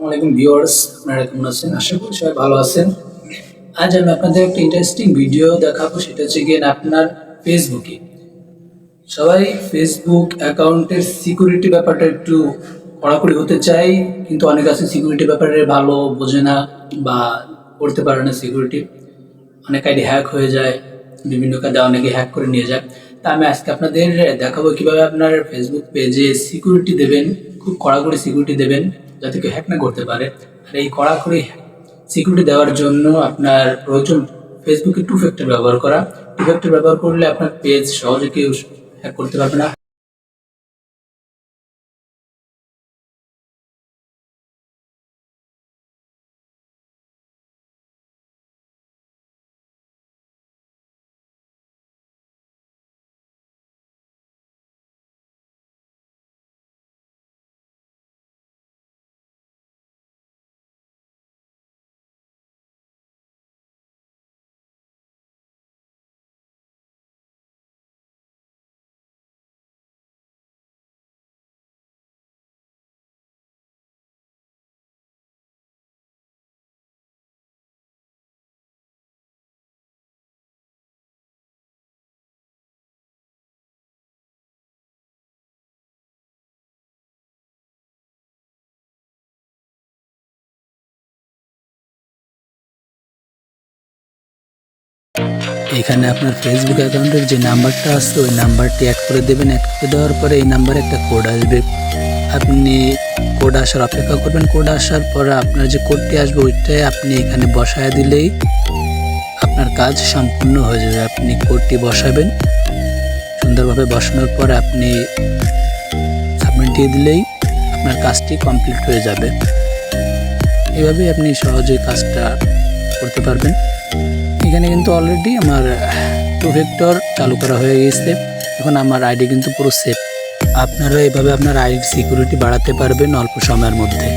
আসসালামাইকুম ভিউয়ার্স, আপনারা কেমন আছেন? আশা করি সবাই ভালো আছেন। আজ আমি আপনাদের একটা ইন্টারেস্টিং ভিডিও দেখাবো, সেটা হচ্ছে গিয়ে আপনার ফেসবুকে সবাই ফেসবুক অ্যাকাউন্টের সিকিউরিটি ব্যাপারটা একটু কড়াকড়ি হতে চায়, কিন্তু অনেক আছে সিকিউরিটি ব্যাপারে ভালো বোঝে না বা করতে পারে না সিকিউরিটি। অনেক আইডি হ্যাক হয়ে যায়, বিভিন্ন কাজে অনেকে হ্যাক করে নিয়ে যায়। তা আমি আজকে আপনাদের দেখাবো কিভাবে আপনার ফেসবুক পেজে সিকিউরিটি দেবেন, খুব কড়াকড়ি সিকিউরিটি দেবেন যাতে কেউ হ্যাক না করতে পারে। আর এই কড়াকড়ি সিকিউরিটি দেওয়ার জন্য আপনার প্রয়োজন ফেসবুকে টু ফ্যাক্টর ব্যবহার করা। টু ফ্যাক্টর ব্যবহার করলে আপনার পেজ সহজে কেউ হ্যাক করতে পারবে না। এখানে আপনার ফেসবুক অ্যাকাউন্টের যে নাম্বারটা আছে ওই নাম্বারটি অ্যাড করে দেবেন। অ্যাড করে দেওয়ার পরে এই নাম্বারে একটা কোড আসবে। আপনি কোড আসার অপেক্ষা করবেন। কোড আসার পরে আপনার যে কোডটি আসবে ওইটাই আপনি এখানে বসায় দিলেই আপনার কাজ সম্পূর্ণ হয়ে যাবে। আপনি কোডটি বসাবেন, সুন্দরভাবে বসানোর পরে আপনি সাবমিট দিয়ে দিলেই আপনার কাজটি কমপ্লিট হয়ে যাবে। এভাবেই আপনি সহজেই কাজটা করতে পারবেন। এখানে কিন্তু অলরেডি আমার টু ফ্যাক্টর চালু করা হয়ে গেছে। এখন আমার আইডি কিন্তু পুরো সেফ। আপনারা এভাবে আপনার আইডি সিকিউরিটি বাড়াতে পারবেন অল্প সময়ের মধ্যে।